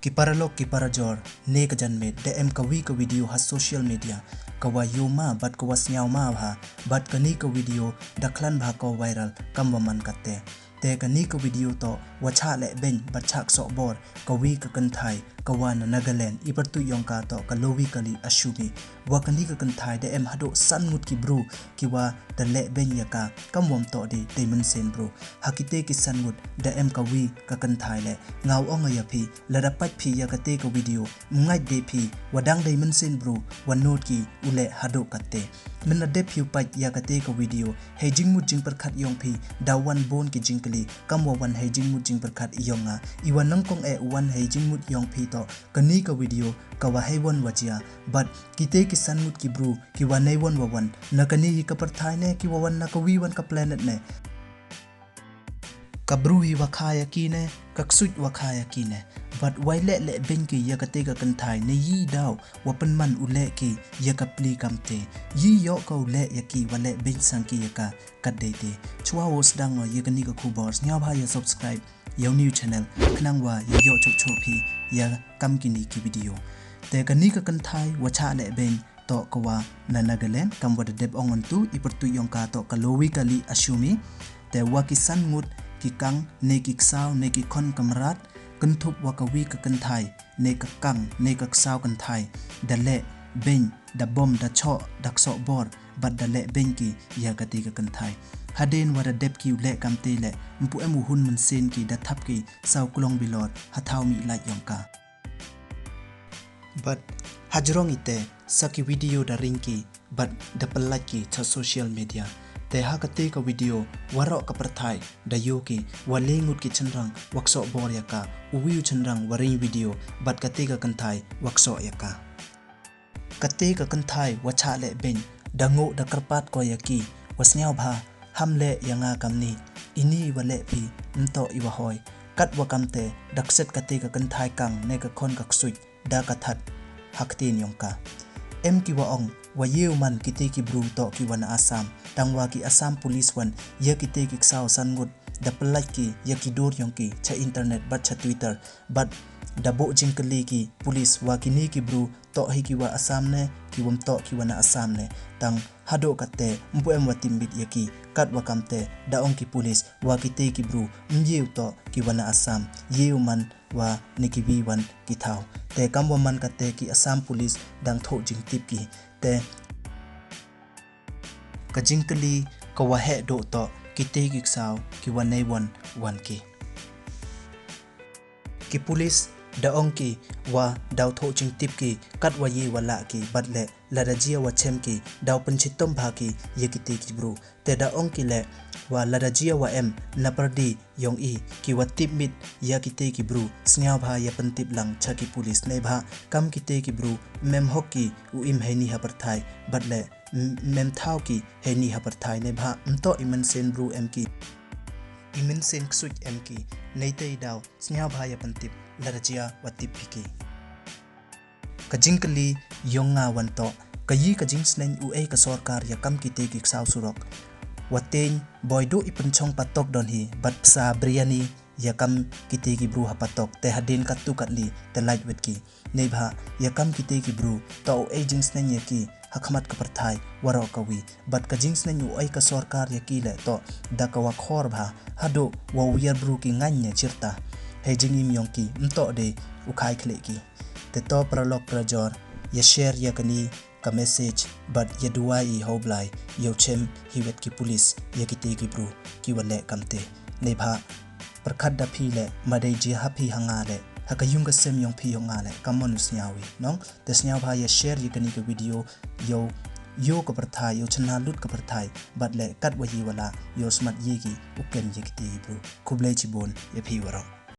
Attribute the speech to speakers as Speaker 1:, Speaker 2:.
Speaker 1: Ki paralog ki parajor ne ka janme de em kawi ka video ha social media kawa yoma bat kawa sniaw ma bha bat kani ka video daklan bha ko viral kamwaman katte te kani ka video to wacha le ben bat chak so bor kawi ka Kynthai kawa na Nagaland ipertu yongka to kalowi kali ashumi wa kani ka Kynthai de em hado sanmut ki bro ki wa de le ben yaka kamwam to de diamond sen bro hakite ki sanmut de em kawi ka Kynthai le ngaw ong ya phi la da pat phi yakate ka video ngai de phi wadang diamond sen bro wan note ki ule hado katte min de phi pat yakate ka video hejing mut jing per khat yong phi da wan bon ki jing kali kamwa wan hejing mut jing per khat yonga iwan nang kong e wan hejing mut yong phi to kani ka video kawa hewon wajia but kite ki sanmut ki bro ki wanai won wawan na kani ka parthai ne ki wawan na kawi wan ka planet ne ka bro hi wakhaya ki ne ka ksuj wakhaya ki ne but waile le ben ki yakate ka Kynthai ne yi daw wapan man ule ki yakapli kamte yi yo ka ule yaki wale ben sanki yaka kadde te chwa wos dang no yakani ka Khubor sniaw bha ya subscribe your new channel khnangwa ya yo chok chok phi ya kam kini ki video te kani ka Kynthai wacha le ben to kawa na Nagaland kamwa de deb ongon tu ipertu yongka to kalowi kali ashumi te wakisan ngut ki kang ne ki ksaw ne ki khon kamrat kenthup wakawi ka Kynthai ne ka kang ne ka ksaw Kynthai dale ben da bom da cho dak so bor bad dale ben ki ya kati ka Kynthai haden wada dep ki le kamte le mpu emu hun mun sen ki da thap ki saw kulong bilor hathaw mi la yongka but hajrong ite saki video da ringki but da palaki cha social media te hakate ka video warok ka parthai da yoki walengut ki chenrang wakso bor yaka uwiu chenrang waring video but kate ka Kynthai wakso yaka kate ka Kynthai wacha le ben dango da karpat ko yaki wasnyaw bha hamle yanga kamni ini wale phi nto iwa hoy kat wakamte dakset kate ka Kynthai kang ne ka khon ka ksui da ka that haktin yongka em ki wa ong wa yeu man kite ki bru to ki wan Assam tangwa ki Assam police wan ye kite ki ksaw sangut da plai ki ye ki dor yong ki cha internet bat cha Twitter but da bo jingkali ki police wa kini ki bru to hi ki wa Assam ne ki wom to ki wan Assam ne tang hado kate mpu em watim bit ye ki kat wa kamte da ong ki police wa kite ki bru mjeu to ki wan Assam yeu man wa neki bi wan ki thaw te kamwa man kate ki Assam police dang tho jing tip ki te ka jingkali ka wa he do to kite ki ksaw ki wanai wan ki police da ong ki wa daw tho jing tip ki kat wa ye wala ki badle la rajia wa chem ki daw panchitom bha ki ye kite ki bru te da ong ki le wa la rajia wa em napardi yong i ki wa tip mit ya kite ki bru sniaw bha ya pantip lang cha ki police nei bha kam kite ki bru mem hoki u im haini ha parthai badle mem thaw ki haini ha parthai nei bha mto iman sen bru em ki imin sen ksuj em ki nei tei daw sniaw bha ya pantip la rajia wa tip ki ka jingkali yonga wan to kayi ka jing sneng u e ka sarkar ya kam kite ki ksaw surok wateng boydo ipenchong patok don hi bat psa biryani yakam kite ki bru ha patok te hadin katu katli te light wet ki nei bha yakam kite ki bru to e jing sneng ye ki hakmat ka parthai waro kawi bat ka jing sneng u e ka sarkar ya ki le to da ka wa khor bha hado wa wiar bru ki nganya chirta he jing im yong ki mto de u khai khle ki te to pralok prajor ya share ya kani ka message but ya duai hoblai yo chem hiwet ki police ya kite ki bru ki wale kamte nei bha prakhat da phi le madai ji ha phi hanga le hakayung ka sem yong phi yong ale kamon sniawi nong te sniaw bha ya share ya kani ka video yo ka parthai yo chana lut ka parthai but le kat wa hi wala yo smart ye ki uken ye kite bru khublai chi bon ya phi waro